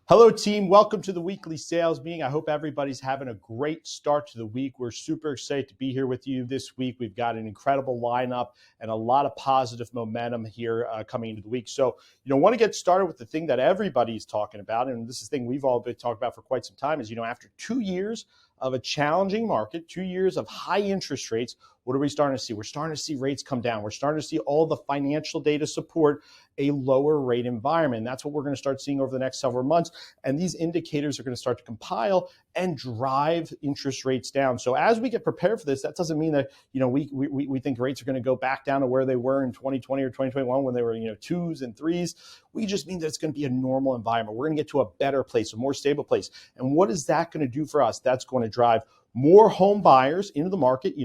Hello, team. Welcome to the weekly sales meeting. I hope everybody's having a great start to the week. We're super excited to be here with you this week. We've got an incredible lineup and a lot of positive momentum here coming into the week. So, want to get started with the thing that everybody's talking about, and this is the thing we've all been talking about for quite some time, is, after 2 years of a challenging market, 2 years of high interest rates, what are we starting to see? We're starting to see rates come down. We're starting to see all the financial data support a lower rate environment. And that's what we're going to start seeing over the next several months. And these indicators are going to start to compile and drive interest rates down. So as we get prepared for this, that doesn't mean that, we think rates are going to go back down to where they were in 2020 or 2021 when they were, 2s and 3s. We just mean that it's going to be a normal environment. We're going to get to a better place, a more stable place. And what is that going to do for us? That's going to drive more home buyers into the market.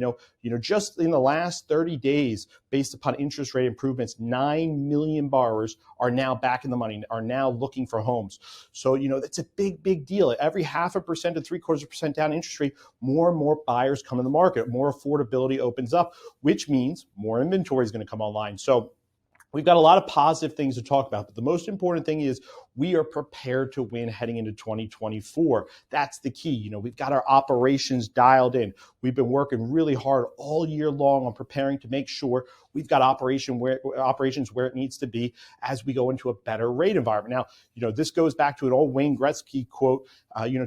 Just in the last 30 days, based upon interest rate improvements, 9 million borrowers are now back in the money, are now looking for homes. So, that's a big, big deal. Every 0.5% to 0.75% down interest rate, more and more buyers come in the market, more affordability opens up, which means more inventory is going to come online. So we've got a lot of positive things to talk about, but the most important thing is we are prepared to win heading into 2024. That's the key. We've got our operations dialed in. We've been working really hard all year long on preparing to make sure we've got operations where it needs to be as we go into a better rate environment. Now, this goes back to an old Wayne Gretzky quote,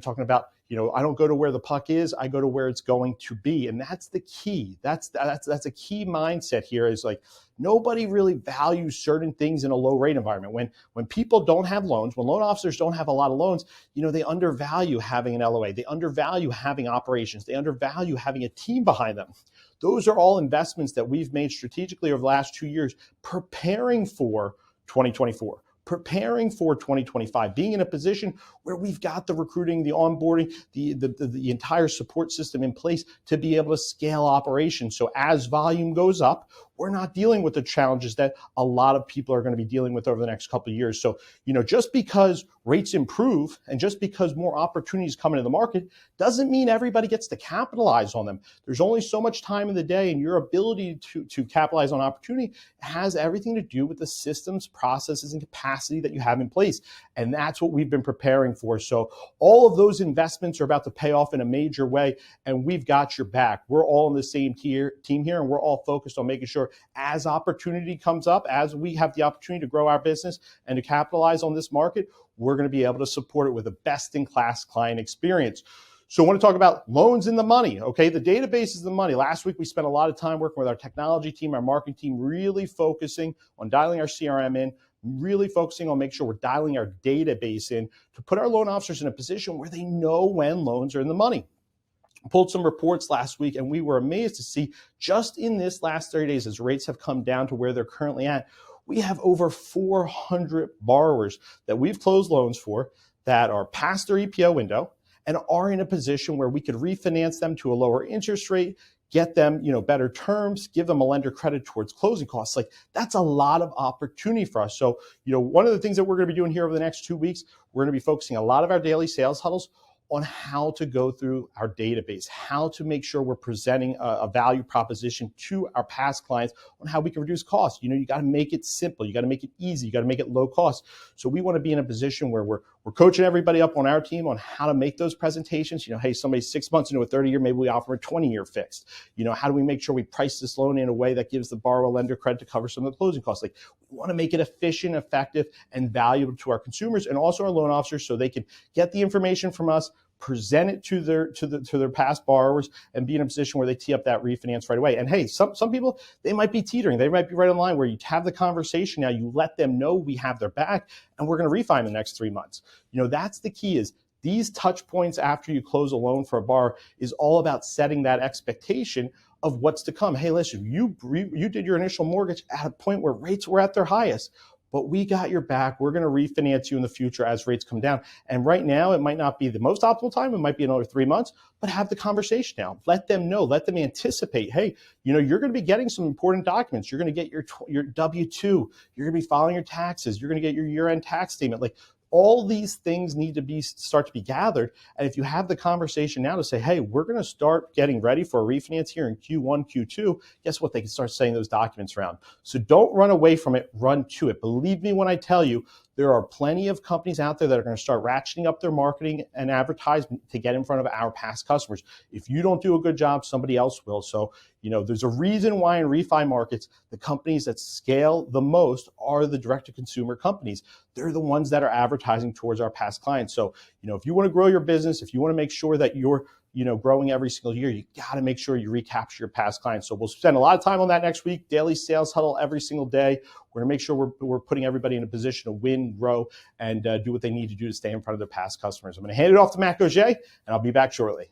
talking about, I don't go to where the puck is, I go to where it's going to be. And that's the key. That's a key mindset here, is like, nobody really values certain things in a low rate environment. When people don't have loans, when loan officers don't have a lot of loans, they undervalue having an LOA. They undervalue having operations. They undervalue having a team behind them. Those are all investments that we've made strategically over the last 2 years, preparing for 2024. Preparing for 2025, being in a position where we've got the recruiting, the onboarding, the entire support system in place to be able to scale operations. So as volume goes up, we're not dealing with the challenges that a lot of people are going to be dealing with over the next couple of years. So, just because rates improve and just because more opportunities come into the market doesn't mean everybody gets to capitalize on them. There's only so much time in the day, and your ability to capitalize on opportunity has everything to do with the systems, processes, and capacity that you have in place. And that's what we've been preparing for. So all of those investments are about to pay off in a major way, and we've got your back. We're all in the same team here, and we're all focused on making sure as opportunity comes up, as we have the opportunity to grow our business and to capitalize on this market, we're going to be able to support it with a best-in-class client experience. So I want to talk about loans in the money, okay? The database is the money. Last week, we spent a lot of time working with our technology team, our marketing team, really focusing on dialing our CRM in, really focusing on making sure we're dialing our database in to put our loan officers in a position where they know when loans are in the money. Pulled some reports last week, and we were amazed to see just in this last 30 days, as rates have come down to where they're currently at, we have over 400 borrowers that we've closed loans for that are past their EPO window and are in a position where we could refinance them to a lower interest rate, get them, better terms, give them a lender credit towards closing costs. Like, that's a lot of opportunity for us. So, one of the things that we're going to be doing here over the next 2 weeks, we're going to be focusing a lot of our daily sales huddles on how to go through our database, how to make sure we're presenting a value proposition to our past clients on how we can reduce costs. You got to make it simple. You got to make it easy. You got to make it low cost. So we want to be in a position where we're coaching everybody up on our team on how to make those presentations. Hey, somebody's 6 months into a 30-year, maybe we offer a 20-year fixed. How do we make sure we price this loan in a way that gives the borrower lender credit to cover some of the closing costs? Like, we want to make it efficient, effective, and valuable to our consumers and also our loan officers, so they can get the information from us, present it to their past borrowers, and be in a position where they tee up that refinance right away. And hey, some people, they might be teetering. They might be right in line where you have the conversation now, you let them know we have their back and we're going to refi in the next 3 months. That's the key, is these touch points after you close a loan for a borrower is all about setting that expectation of what's to come. Hey, listen, you did your initial mortgage at a point where rates were at their highest, but we got your back. We're going to refinance you in the future as rates come down. And right now, it might not be the most optimal time. It might be another 3 months, but have the conversation now. Let them know. Let them anticipate. Hey, you're going to be getting some important documents. You're going to get your W-2. You're going to be filing your taxes. You're going to get your year-end tax statement. Like, all these things need to start to be gathered. And if you have the conversation now to say, hey, we're going to start getting ready for a refinance here in Q1, Q2, guess what? They can start sending those documents around. So don't run away from it, run to it. Believe me when I tell you, there are plenty of companies out there that are going to start ratcheting up their marketing and advertisement to get in front of our past customers. If you don't do a good job, somebody else will. So, there's a reason why in refi markets, the companies that scale the most are the direct-to-consumer companies. They're the ones that are advertising towards our past clients. So, if you want to grow your business, if you want to make sure that you're growing every single year, you got to make sure you recapture your past clients. So we'll spend a lot of time on that next week. Daily sales huddle every single day. We're going to make sure we're putting everybody in a position to win, grow, and do what they need to do to stay in front of their past customers. I'm going to hand it off to Matt Gougé, and I'll be back shortly.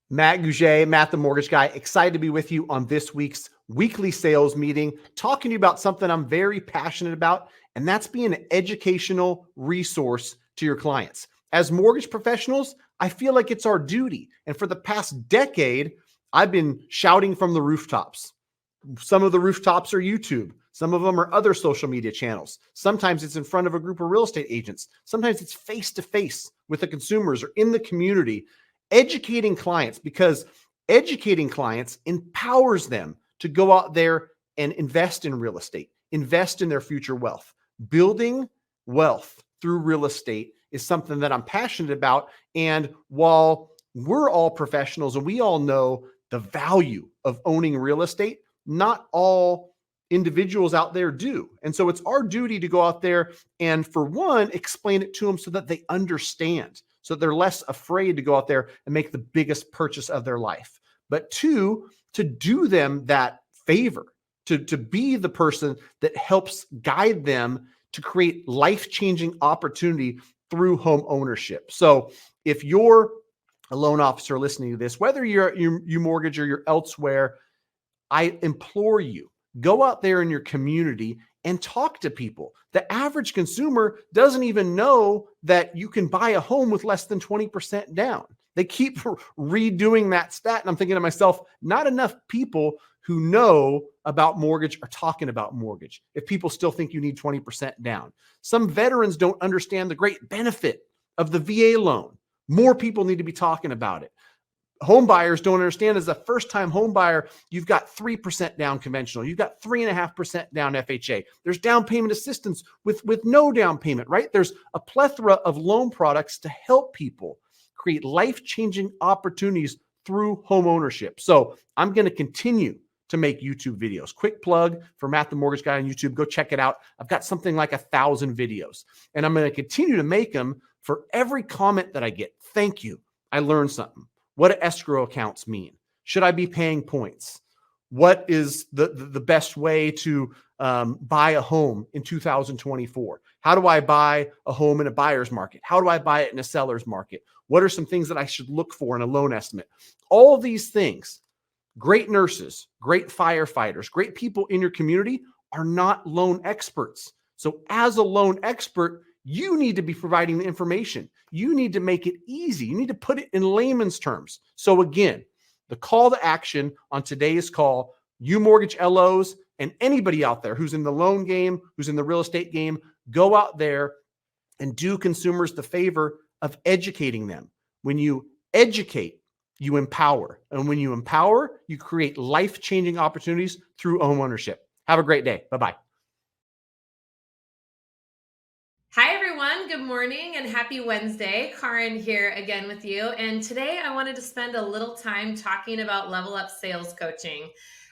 Matt Gougé, Matt the Mortgage Guy, excited to be with you on this week's weekly sales meeting, talking to you about something I'm very passionate about, and that's being an educational resource to your clients. As mortgage professionals, I feel like it's our duty. And for the past decade, I've been shouting from the rooftops. Some of the rooftops are YouTube. Some of them are other social media channels. Sometimes it's in front of a group of real estate agents. Sometimes it's face-to-face with the consumers or in the community, educating clients, because educating clients empowers them to go out there and invest in real estate, invest in their future wealth. Building wealth through real estate is something that I'm passionate about. And while we're all professionals and we all know the value of owning real estate, not all individuals out there do. And so it's our duty to go out there and, for one, explain it to them so that they understand, so that they're less afraid to go out there and make the biggest purchase of their life. But two, to do them that favor, to be the person that helps guide them to create life-changing opportunity through home ownership. So if you're a loan officer listening to this, whether you're UMortgage or you're elsewhere, I implore you, go out there in your community and talk to people. The average consumer doesn't even know that you can buy a home with less than 20% down. They keep redoing that stat. And I'm thinking to myself, not enough people who know about mortgage are talking about mortgage if people still think you need 20% down. Some veterans don't understand the great benefit of the VA loan. More people need to be talking about it. Home buyers don't understand, as a first-time home buyer, you've got 3% down conventional. You've got 3.5% down FHA. There's down payment assistance with no down payment, right? There's a plethora of loan products to help people create life-changing opportunities through home ownership. So I'm going to continue to make YouTube videos. Quick plug for Matt the Mortgage Guy on YouTube. Go check it out. I've got something like 1,000 videos, and I'm going to continue to make them for every comment that I get. Thank you. I learned something. What do escrow accounts mean? Should I be paying points? What is the best way to buy a home in 2024? How do I buy a home in a buyer's market? How do I buy it in a seller's market? What are some things that I should look for in a loan estimate? All of these things, great nurses, great firefighters, great people in your community are not loan experts. So as a loan expert, you need to be providing the information. You need to make it easy. You need to put it in layman's terms. So again, the call to action on today's call, UMortgage LOs and anybody out there who's in the loan game, who's in the real estate game, go out there and do consumers the favor of educating them. When you educate, you empower. And when you empower, you create life-changing opportunities through home ownership. Have a great day. Bye-bye. Hi, everyone. Good morning and happy Wednesday. Kahren here again with you. And today I wanted to spend a little time talking about level up sales coaching.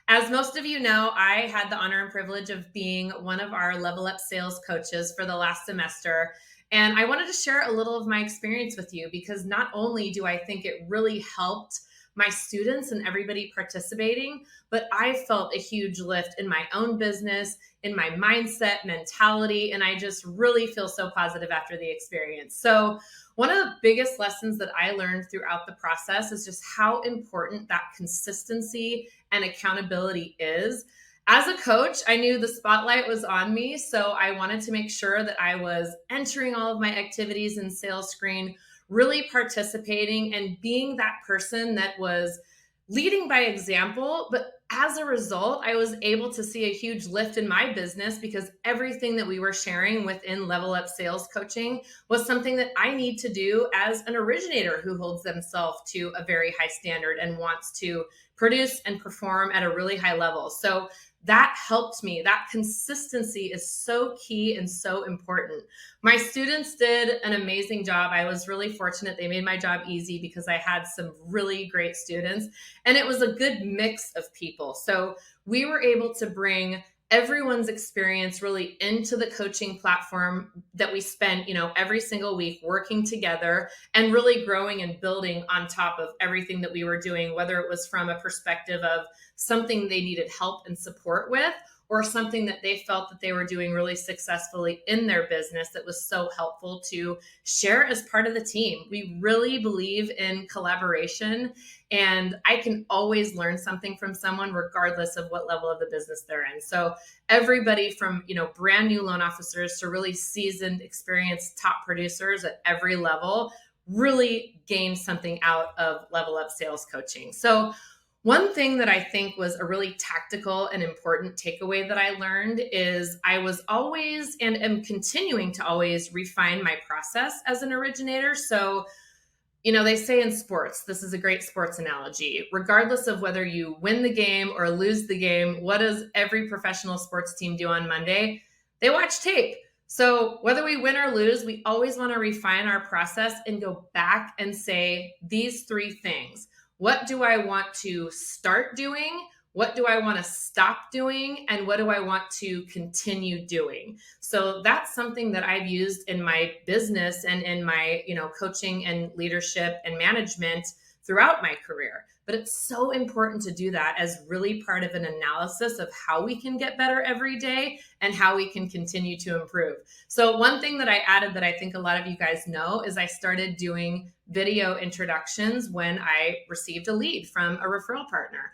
As most of you know, I had the honor and privilege of being one of our level up sales coaches for the last semester. And I wanted to share a little of my experience with you, because not only do I think it really helped my students and everybody participating, but I felt a huge lift in my own business, in my mindset, mentality, and I just really feel so positive after the experience. So one of the biggest lessons that I learned throughout the process is just how important that consistency and accountability is. As a coach, I knew the spotlight was on me, so I wanted to make sure that I was entering all of my activities in Sales Screen, really participating and being that person that was leading by example. But as a result, I was able to see a huge lift in my business, because everything that we were sharing within Level Up Sales Coaching was something that I need to do as an originator who holds themselves to a very high standard and wants to produce and perform at a really high level. So that helped me. That consistency is so key and so important. My students did an amazing job. I was really fortunate. They made my job easy because I had some really great students, and it was a good mix of people. So we were able to bring everyone's experience really into the coaching platform that we spent, every single week working together and really growing and building on top of everything that we were doing, whether it was from a perspective of something they needed help and support with, or something that they felt that they were doing really successfully in their business that was so helpful to share as part of the team. We really believe in collaboration, and I can always learn something from someone regardless of what level of the business they're in. So everybody from, brand new loan officers to really seasoned, experienced top producers at every level really gained something out of Level Up Sales Coaching. So one thing that I think was a really tactical and important takeaway that I learned is I was always and am continuing to always refine my process as an originator. So, they say in sports, this is a great sports analogy, regardless of whether you win the game or lose the game, what does every professional sports team do on Monday? They watch tape. So whether we win or lose, we always want to refine our process and go back and say these three things. What do I want to start doing? What do I want to stop doing? And what do I want to continue doing? So that's something that I've used in my business and in my, coaching and leadership and management throughout my career. But it's so important to do that as really part of an analysis of how we can get better every day and how we can continue to improve. So one thing that I added that I think a lot of you guys know is I started doing video introductions when I received a lead from a referral partner.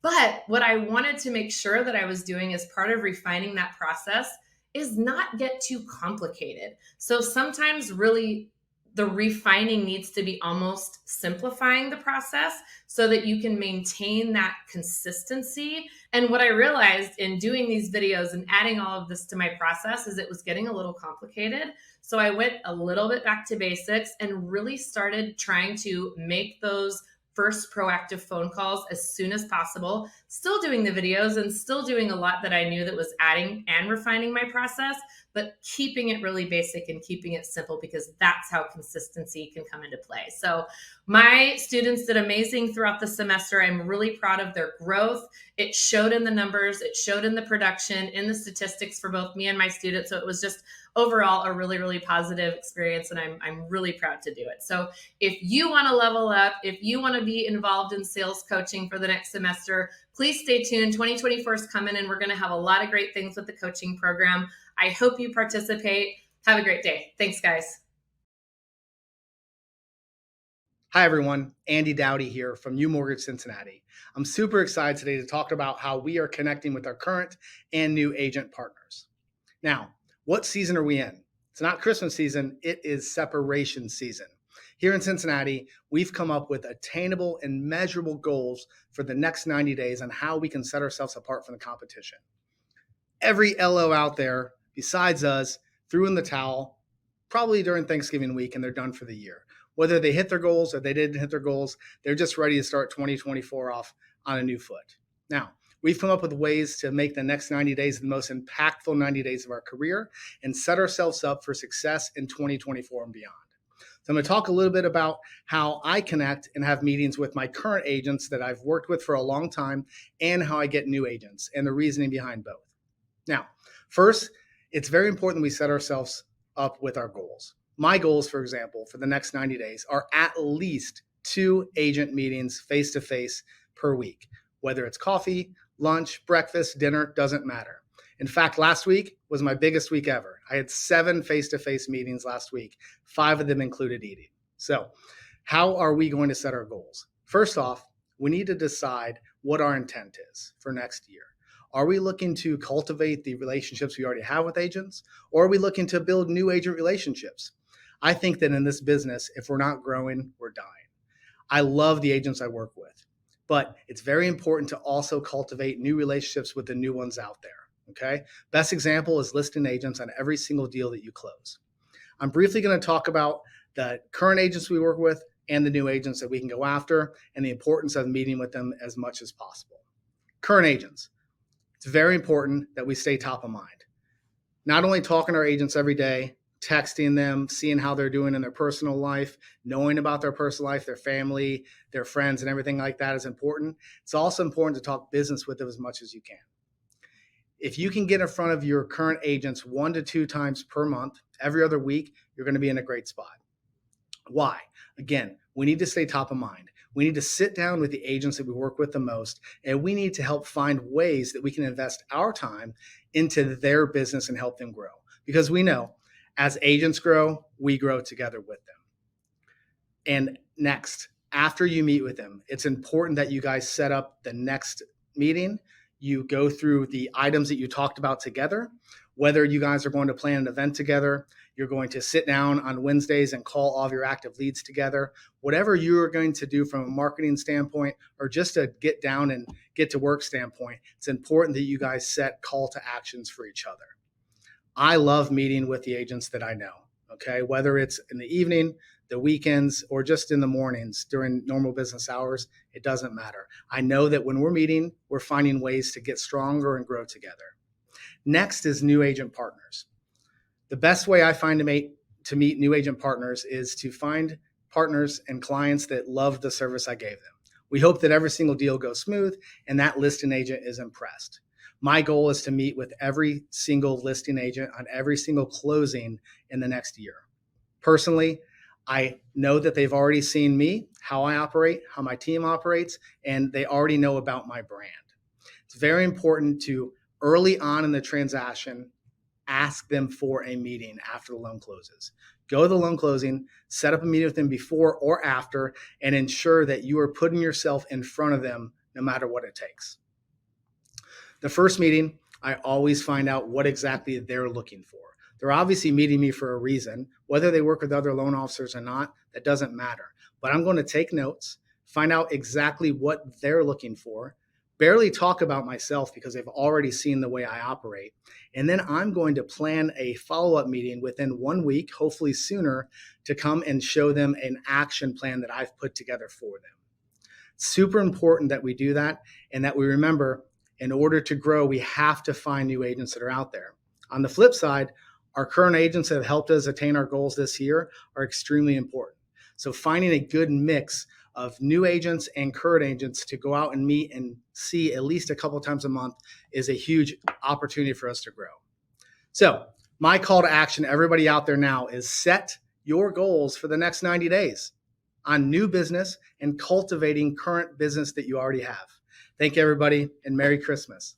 But what I wanted to make sure that I was doing as part of refining that process is not get too complicated. So sometimes really the refining needs to be almost simplifying the process so that you can maintain that consistency. And what I realized in doing these videos and adding all of this to my process is it was getting a little complicated. So I went a little bit back to basics and really started trying to make those first proactive phone calls as soon as possible, still doing the videos and still doing a lot that I knew that was adding and refining my process, but keeping it really basic and keeping it simple because that's how consistency can come into play. So my students did amazing throughout the semester. I'm really proud of their growth. It showed in the numbers, it showed in the production, in the statistics for both me and my students. So it was just overall a really, really positive experience, and I'm really proud to do it. So if you want to level up, if you want to be involved in sales coaching for the next semester, please stay tuned. 2024 is coming, and we're going to have a lot of great things with the coaching program. I hope you participate. Have a great day. Thanks, guys. Hi, everyone. Andy Dowdy here from UMortgage Cincinnati. I'm super excited today to talk about how we are connecting with our current and new agent partners. Now, what season are we in? It's not Christmas season, it is separation season. Here in Cincinnati, we've come up with attainable and measurable goals for the next 90 days on how we can set ourselves apart from the competition. Every LO out there, besides us, threw in the towel probably during Thanksgiving week and they're done for the year. Whether they hit their goals or they didn't hit their goals, they're just ready to start 2024 off on a new foot. Now, we've come up with ways to make the next 90 days the most impactful 90 days of our career and set ourselves up for success in 2024 and beyond. So I'm going to talk a little bit about how I connect and have meetings with my current agents that I've worked with for a long time and how I get new agents and the reasoning behind both. Now, first, it's very important we set ourselves up with our goals. My goals, for example, for the next 90 days are at least 2 agent meetings face-to-face per week, whether it's coffee, lunch, breakfast, dinner, doesn't matter. In fact, last week was my biggest week ever. I had 7 face-to-face meetings last week. 5 of them included eating. So how are we going to set our goals? First off, we need to decide what our intent is for next year. Are we looking to cultivate the relationships we already have with agents, or are we looking to build new agent relationships? I think that in this business, if we're not growing, we're dying. I love the agents I work with, but it's very important to also cultivate new relationships with the new ones out there. Okay. Best example is listing agents on every single deal that you close. I'm briefly going to talk about the current agents we work with and the new agents that we can go after and the importance of meeting with them as much as possible. Current agents. It's very important that we stay top of mind. Not only talking to our agents every day, texting them, seeing how they're doing in their personal life, knowing about their personal life, their family, their friends, and everything like that is important. It's also important to talk business with them as much as you can. If you can get in front of your current agents 1 to 2 times per month, every other week, you're going to be in a great spot. Why? Again, we need to stay top of mind. We need to sit down with the agents that we work with the most, and we need to help find ways that we can invest our time into their business and help them grow. Because we know as agents grow, we grow together with them. And next, after you meet with them, it's important that you guys set up the next meeting. You go through the items that you talked about together, whether you guys are going to plan an event together, you're going to sit down on Wednesdays and call all of your active leads together, whatever you're going to do from a marketing standpoint or just a get down and get to work standpoint, it's important that you guys set call to actions for each other. I love meeting with the agents that I know, okay? Whether it's in the evening, the weekends, or just in the mornings during normal business hours, it doesn't matter. I know that when we're meeting, we're finding ways to get stronger and grow together. Next is new agent partners. The best way I find to meet new agent partners is to find partners and clients that love the service I gave them. We hope that every single deal goes smooth and that listing agent is impressed. My goal is to meet with every single listing agent on every single closing in the next year. Personally, I know that they've already seen me, how I operate, how my team operates, and they already know about my brand. It's very important to early on in the transaction, ask them for a meeting after the loan closes. Go to the loan closing, set up a meeting with them before or after, and ensure that you are putting yourself in front of them no matter what it takes. The first meeting, I always find out what exactly they're looking for. They're obviously meeting me for a reason. Whether they work with other loan officers or not, that doesn't matter. But I'm going to take notes, find out exactly what they're looking for, barely talk about myself because they've already seen the way I operate. And then I'm going to plan a follow-up meeting within 1 week, hopefully sooner, to come and show them an action plan that I've put together for them. It's super important that we do that and that we remember in order to grow, we have to find new agents that are out there. On the flip side, our current agents that have helped us attain our goals this year are extremely important. So finding a good mix of new agents and current agents to go out and meet and see at least a couple of times a month is a huge opportunity for us to grow. So my call to action, everybody out there now, is set your goals for the next 90 days on new business and cultivating current business that you already have. Thank you, everybody, and Merry Christmas.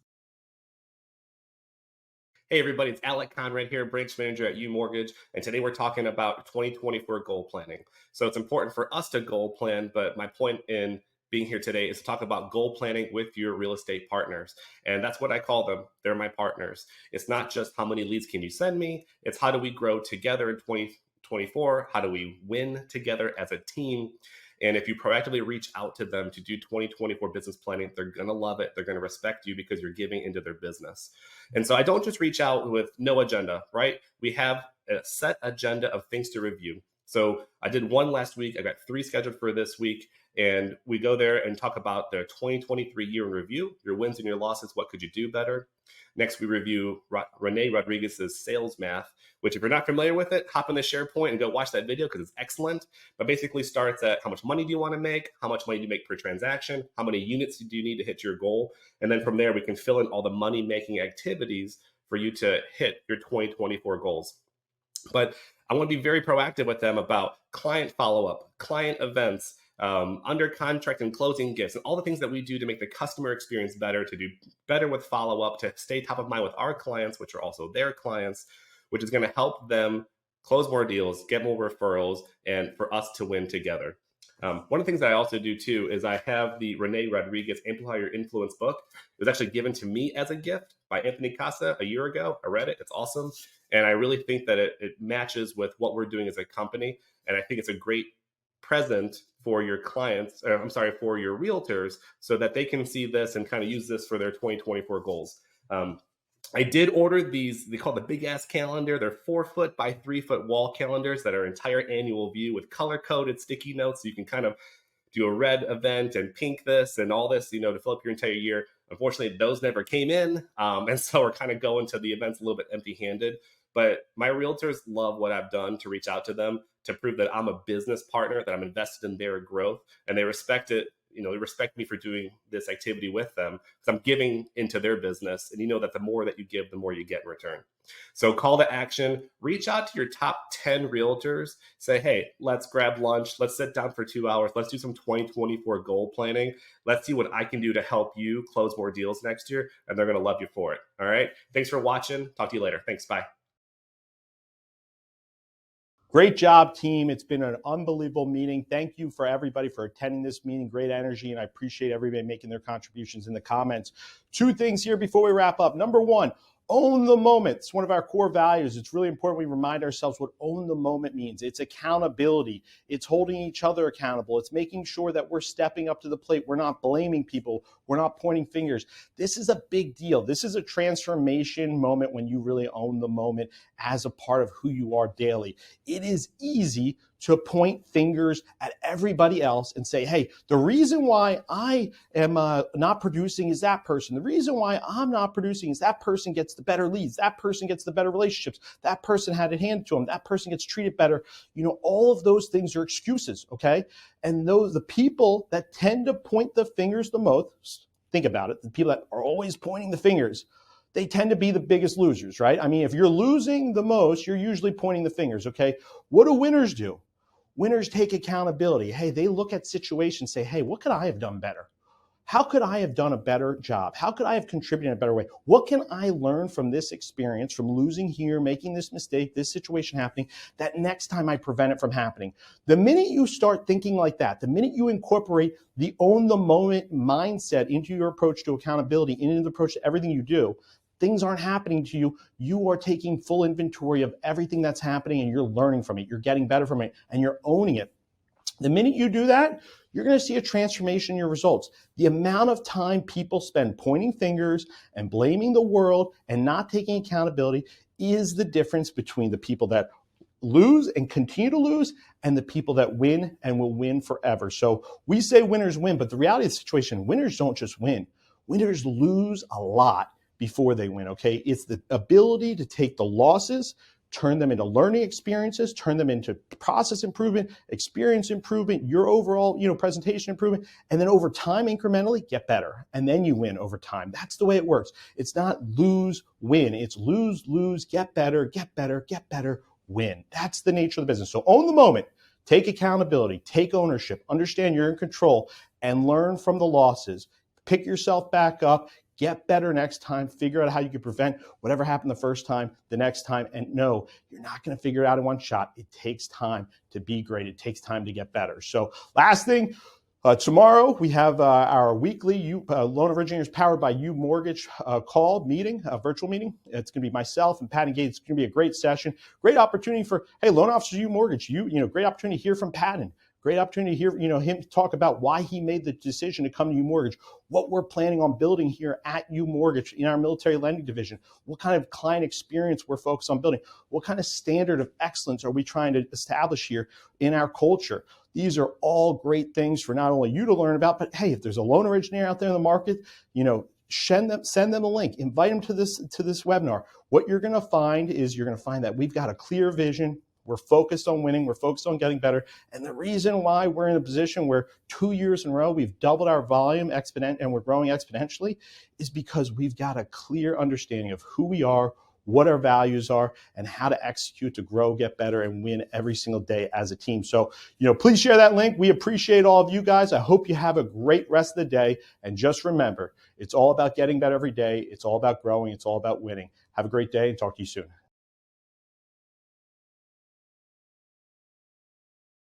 Hey everybody, it's Alec, Conrad here, branch manager at UMortgage, and today we're talking about 2024 goal planning. So it's important for us to goal plan, but my point in being here today is to talk about goal planning with your real estate partners. And that's what I call them. They're my partners. It's not just how many leads can you send me, it's how do we grow together in 2024? How do we win together as a team? And if you proactively reach out to them to do 2024 business planning, they're going to love it. They're going to respect you because you're giving into their business. And so I don't just reach out with no agenda, right? We have a set agenda of things to review. So I did one last week. I got 3 scheduled for this week. And we go there and talk about the 2023 year in review, your wins and your losses. What could you do better? Next, we review Renee Rodriguez's sales math, which if you're not familiar with it, hop in the SharePoint and go watch that video because it's excellent. But basically starts at how much money do you want to make? How much money do you make per transaction? How many units do you need to hit your goal? And then from there, we can fill in all the money-making activities for you to hit your 2024 goals. But I want to be very proactive with them about client follow-up, client events, under contract and closing gifts, and all the things that we do to make the customer experience better, to do better with follow-up, to stay top of mind with our clients, which are also their clients, which is going to help them close more deals, get more referrals, and for us to win together. One of the things that I also do too is I have the Renee Rodriguez Amplify Your Influence book. It was actually given to me as a gift by Anthony Casa a year ago. I read it. It's awesome. And I really think that it matches with what we're doing as a company. And I think it's a great present for your clients, for your realtors, so that they can see this and kind of use this for their 2024 goals. I did order these, they call the big ass calendar. They're 4-foot by 3-foot wall calendars that are entire annual view with color coded sticky notes. So you can kind of do a red event and pink this and all this, to fill up your entire year. Unfortunately, those never came in. And so we're kind of going to the events a little bit empty-handed. But my realtors love what I've done to reach out to them to prove that I'm a business partner, that I'm invested in their growth, and they respect it. They respect me for doing this activity with them because I'm giving into their business. And you know that the more that you give, the more you get in return. So call to action, reach out to your top 10 realtors, say, hey, let's grab lunch. Let's sit down for 2 hours. Let's do some 2024 goal planning. Let's see what I can do to help you close more deals next year. And they're going to love you for it. All right. Thanks for watching. Talk to you later. Thanks. Bye. Great job, team. It's been an unbelievable meeting. Thank you for everybody for attending this meeting. Great energy, and I appreciate everybody making their contributions in the comments. 2 things here before we wrap up. Number 1, own the moment. It's one of our core values. It's really important we remind ourselves what own the moment means. It's accountability. It's holding each other accountable. It's making sure that we're stepping up to the plate. We're not blaming people. We're not pointing fingers. This is a big deal. This is a transformation moment when you really own the moment as a part of who you are daily. It is easy to point fingers at everybody else and say, hey, the reason why I am not producing is that person. The reason why I'm not producing is that person gets the better leads. That person gets the better relationships. That person had it handed to them. That person gets treated better. All of those things are excuses, okay? And the people that tend to point the fingers the most, think about it, the people that are always pointing the fingers, they tend to be the biggest losers, right? I mean, if you're losing the most, you're usually pointing the fingers, okay? What do winners do? Winners take accountability. Hey, they look at situations, say, hey, what could I have done better? How could I have done a better job? How could I have contributed in a better way? What can I learn from this experience, from losing here, making this mistake, this situation happening, that next time I prevent it from happening? The minute you start thinking like that, the minute you incorporate the own the moment mindset into your approach to accountability, into the approach to everything you do, things aren't happening to you. You are taking full inventory of everything that's happening and you're learning from it. You're getting better from it and you're owning it. The minute you do that, you're going to see a transformation in your results. The amount of time people spend pointing fingers and blaming the world and not taking accountability is the difference between the people that lose and continue to lose and the people that win and will win forever. So we say winners win, but the reality of the situation, winners don't just win. Winners lose a lot before they win, okay? It's the ability to take the losses, turn them into learning experiences, turn them into process improvement, experience improvement, your overall, presentation improvement, and then over time, incrementally, get better. And then you win over time. That's the way it works. It's not lose, win. It's lose, lose, get better, win. That's the nature of the business. So own the moment, take accountability, take ownership, understand you're in control, and learn from the losses. Pick yourself back up, get better next time, figure out how you can prevent whatever happened the first time, the next time, and no, you're not going to figure it out in one shot. It takes time to be great. It takes time to get better. So last thing, tomorrow we have our weekly Loan Originators powered by UMortgage virtual meeting. It's going to be myself and Pat and Gates. It's going to be a great session, great opportunity for, hey, loan officers, UMortgage, great opportunity to hear from Patton. Great opportunity to hear, him talk about why he made the decision to come to UMortgage, what we're planning on building here at UMortgage in our military lending division, what kind of client experience we're focused on building, what kind of standard of excellence are we trying to establish here in our culture. These are all great things for not only you to learn about, but hey, if there's a loan originator out there in the market, send them a link, invite them to this webinar. What you're going to find is that we've got a clear vision. We're focused on winning. We're focused on getting better. And the reason why we're in a position where 2 years in a row, we've doubled our volume and we're growing exponentially is because we've got a clear understanding of who we are, what our values are, and how to execute to grow, get better, and win every single day as a team. So, please share that link. We appreciate all of you guys. I hope you have a great rest of the day. And just remember, it's all about getting better every day. It's all about growing. It's all about winning. Have a great day and talk to you soon.